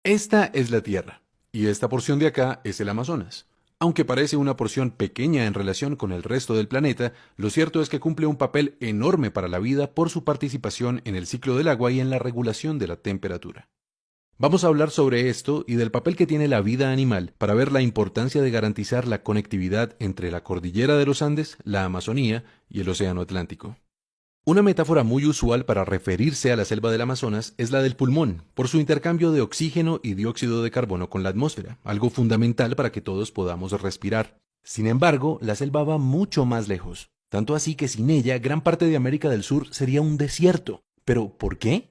Esta es la Tierra, y esta porción de acá es el Amazonas. Aunque parece una porción pequeña en relación con el resto del planeta, lo cierto es que cumple un papel enorme para la vida por su participación en el ciclo del agua y en la regulación de la temperatura. Vamos a hablar sobre esto y del papel que tiene la vida animal para ver la importancia de garantizar la conectividad entre la cordillera de los Andes, la Amazonía y el Océano Atlántico. Una metáfora muy usual para referirse a la selva del Amazonas es la del pulmón, por su intercambio de oxígeno y dióxido de carbono con la atmósfera, algo fundamental para que todos podamos respirar. Sin embargo, la selva va mucho más lejos, tanto así que sin ella gran parte de América del Sur sería un desierto. ¿Pero por qué?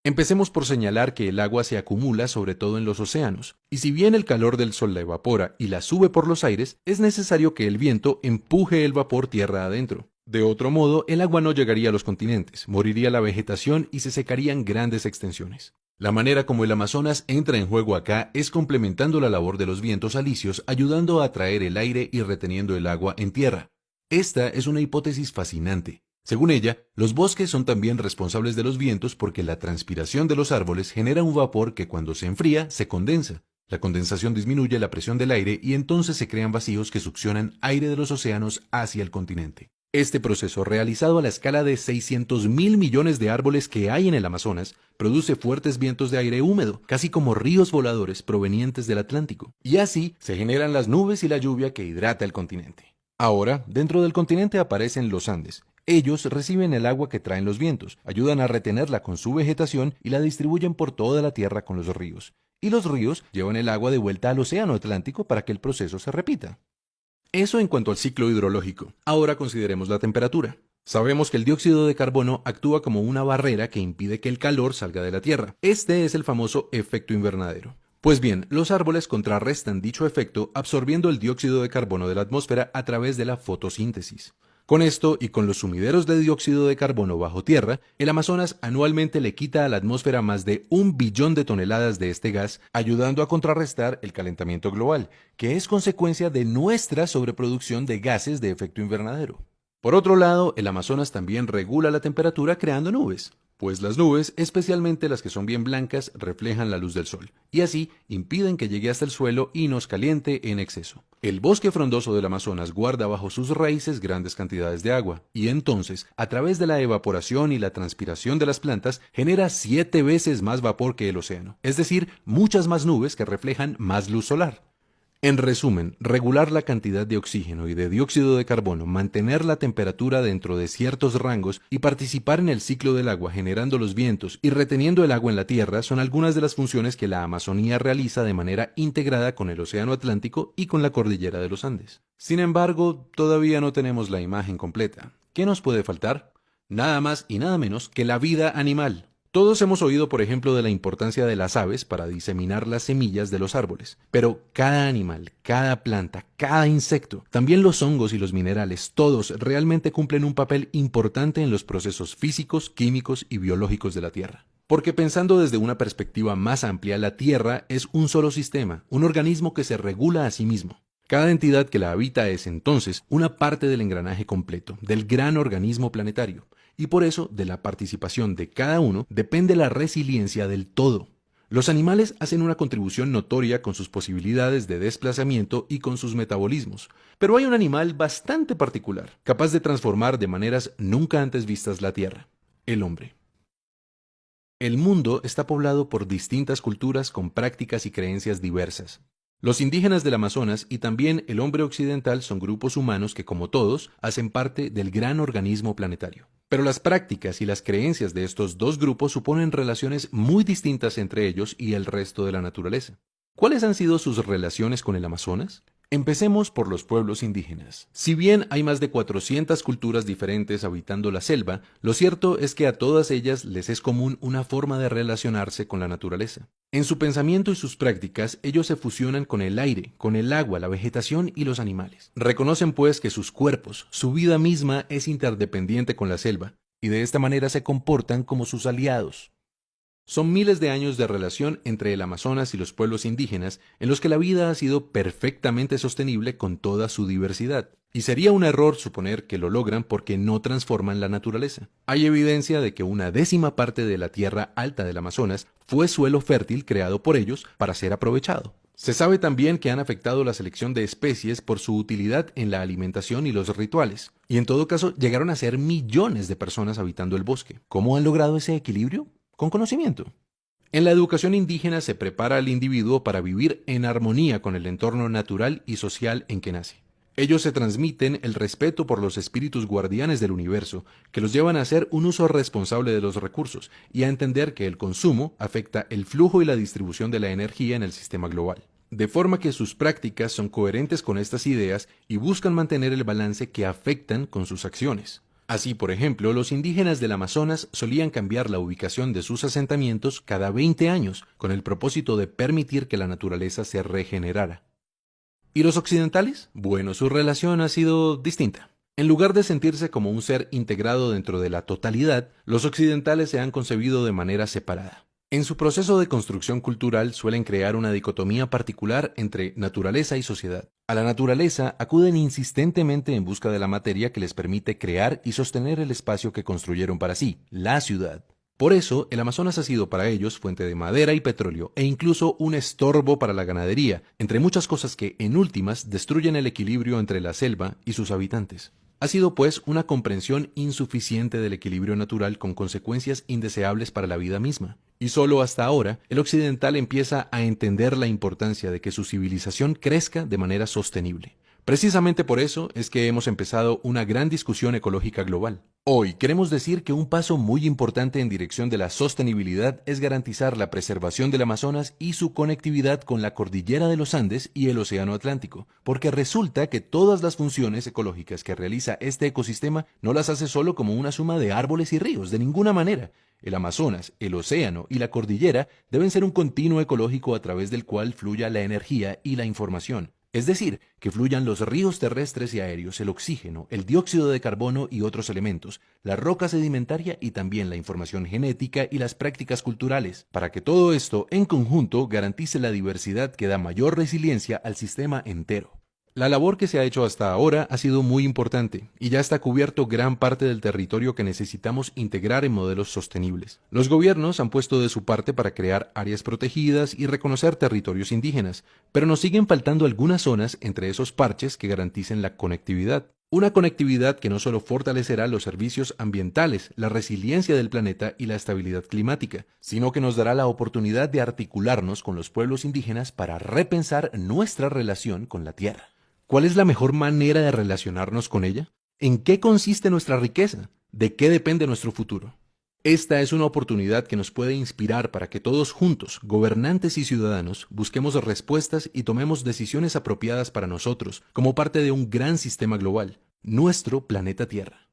Empecemos por señalar que el agua se acumula sobre todo en los océanos, y si bien el calor del sol la evapora y la sube por los aires, es necesario que el viento empuje el vapor tierra adentro. De otro modo, el agua no llegaría a los continentes, moriría la vegetación y se secarían grandes extensiones. La manera como el Amazonas entra en juego acá es complementando la labor de los vientos alisios, ayudando a atraer el aire y reteniendo el agua en tierra. Esta es una hipótesis fascinante. Según ella, los bosques son también responsables de los vientos porque la transpiración de los árboles genera un vapor que cuando se enfría se condensa. La condensación disminuye la presión del aire y entonces se crean vacíos que succionan aire de los océanos hacia el continente. Este proceso, realizado a la escala de 600.000 millones de árboles que hay en el Amazonas, produce fuertes vientos de aire húmedo, casi como ríos voladores provenientes del Atlántico. Y así se generan las nubes y la lluvia que hidrata el continente. Ahora, dentro del continente aparecen los Andes. Ellos reciben el agua que traen los vientos, ayudan a retenerla con su vegetación y la distribuyen por toda la tierra con los ríos. Y los ríos llevan el agua de vuelta al océano Atlántico para que el proceso se repita. Eso en cuanto al ciclo hidrológico. Ahora consideremos la temperatura. Sabemos que el dióxido de carbono actúa como una barrera que impide que el calor salga de la Tierra. Este es el famoso efecto invernadero. Pues bien, los árboles contrarrestan dicho efecto absorbiendo el dióxido de carbono de la atmósfera a través de la fotosíntesis. Con esto y con los sumideros de dióxido de carbono bajo tierra, el Amazonas anualmente le quita a la atmósfera más de 1 billón de toneladas de este gas, ayudando a contrarrestar el calentamiento global, que es consecuencia de nuestra sobreproducción de gases de efecto invernadero. Por otro lado, el Amazonas también regula la temperatura creando nubes, pues las nubes, especialmente las que son bien blancas, reflejan la luz del sol, y así impiden que llegue hasta el suelo y nos caliente en exceso. El bosque frondoso del Amazonas guarda bajo sus raíces grandes cantidades de agua, y entonces, a través de la evaporación y la transpiración de las plantas, genera 7 veces más vapor que el océano, es decir, muchas más nubes que reflejan más luz solar. En resumen, regular la cantidad de oxígeno y de dióxido de carbono, mantener la temperatura dentro de ciertos rangos y participar en el ciclo del agua generando los vientos y reteniendo el agua en la tierra son algunas de las funciones que la Amazonía realiza de manera integrada con el Océano Atlántico y con la cordillera de los Andes. Sin embargo, todavía no tenemos la imagen completa. ¿Qué nos puede faltar? Nada más y nada menos que la vida animal. Todos hemos oído, por ejemplo, de la importancia de las aves para diseminar las semillas de los árboles, pero cada animal, cada planta, cada insecto, también los hongos y los minerales, todos realmente cumplen un papel importante en los procesos físicos, químicos y biológicos de la Tierra. Porque pensando desde una perspectiva más amplia, la Tierra es un solo sistema, un organismo que se regula a sí mismo. Cada entidad que la habita es entonces una parte del engranaje completo, del gran organismo planetario. Y por eso, de la participación de cada uno, depende la resiliencia del todo. Los animales hacen una contribución notoria con sus posibilidades de desplazamiento y con sus metabolismos. Pero hay un animal bastante particular, capaz de transformar de maneras nunca antes vistas la Tierra: el hombre. El mundo está poblado por distintas culturas con prácticas y creencias diversas. Los indígenas del Amazonas y también el hombre occidental son grupos humanos que, como todos, hacen parte del gran organismo planetario. Pero las prácticas y las creencias de estos dos grupos suponen relaciones muy distintas entre ellos y el resto de la naturaleza. ¿Cuáles han sido sus relaciones con el Amazonas? Empecemos por los pueblos indígenas. Si bien hay más de 400 culturas diferentes habitando la selva, lo cierto es que a todas ellas les es común una forma de relacionarse con la naturaleza. En su pensamiento y sus prácticas, ellos se fusionan con el aire, con el agua, la vegetación y los animales. Reconocen pues que sus cuerpos, su vida misma es interdependiente con la selva, y de esta manera se comportan como sus aliados. Son miles de años de relación entre el Amazonas y los pueblos indígenas en los que la vida ha sido perfectamente sostenible con toda su diversidad. Y sería un error suponer que lo logran porque no transforman la naturaleza. Hay evidencia de que una décima parte de la tierra alta del Amazonas fue suelo fértil creado por ellos para ser aprovechado. Se sabe también que han afectado la selección de especies por su utilidad en la alimentación y los rituales. Y en todo caso, llegaron a ser millones de personas habitando el bosque. ¿Cómo han logrado ese equilibrio? Con conocimiento. En la educación indígena se prepara al individuo para vivir en armonía con el entorno natural y social en que nace. Ellos se transmiten el respeto por los espíritus guardianes del universo, que los llevan a hacer un uso responsable de los recursos y a entender que el consumo afecta el flujo y la distribución de la energía en el sistema global. De forma que sus prácticas son coherentes con estas ideas y buscan mantener el balance que afectan con sus acciones. Así, por ejemplo, los indígenas del Amazonas solían cambiar la ubicación de sus asentamientos cada 20 años, con el propósito de permitir que la naturaleza se regenerara. ¿Y los occidentales? Bueno, su relación ha sido distinta. En lugar de sentirse como un ser integrado dentro de la totalidad, los occidentales se han concebido de manera separada. En su proceso de construcción cultural suelen crear una dicotomía particular entre naturaleza y sociedad. A la naturaleza acuden insistentemente en busca de la materia que les permite crear y sostener el espacio que construyeron para sí, la ciudad. Por eso, el Amazonas ha sido para ellos fuente de madera y petróleo e incluso un estorbo para la ganadería, entre muchas cosas que, en últimas, destruyen el equilibrio entre la selva y sus habitantes. Ha sido, pues, una comprensión insuficiente del equilibrio natural con consecuencias indeseables para la vida misma. Y solo hasta ahora, el occidental empieza a entender la importancia de que su civilización crezca de manera sostenible. Precisamente por eso es que hemos empezado una gran discusión ecológica global. Hoy queremos decir que un paso muy importante en dirección de la sostenibilidad es garantizar la preservación del Amazonas y su conectividad con la cordillera de los Andes y el Océano Atlántico, porque resulta que todas las funciones ecológicas que realiza este ecosistema no las hace solo como una suma de árboles y ríos, de ninguna manera. El Amazonas, el océano y la cordillera deben ser un continuo ecológico a través del cual fluya la energía y la información. Es decir, que fluyan los ríos terrestres y aéreos, el oxígeno, el dióxido de carbono y otros elementos, la roca sedimentaria y también la información genética y las prácticas culturales, para que todo esto en conjunto garantice la diversidad que da mayor resiliencia al sistema entero. La labor que se ha hecho hasta ahora ha sido muy importante y ya está cubierto gran parte del territorio que necesitamos integrar en modelos sostenibles. Los gobiernos han puesto de su parte para crear áreas protegidas y reconocer territorios indígenas, pero nos siguen faltando algunas zonas entre esos parches que garanticen la conectividad. Una conectividad que no solo fortalecerá los servicios ambientales, la resiliencia del planeta y la estabilidad climática, sino que nos dará la oportunidad de articularnos con los pueblos indígenas para repensar nuestra relación con la tierra. ¿Cuál es la mejor manera de relacionarnos con ella? ¿En qué consiste nuestra riqueza? ¿De qué depende nuestro futuro? Esta es una oportunidad que nos puede inspirar para que todos juntos, gobernantes y ciudadanos, busquemos respuestas y tomemos decisiones apropiadas para nosotros, como parte de un gran sistema global, nuestro planeta Tierra.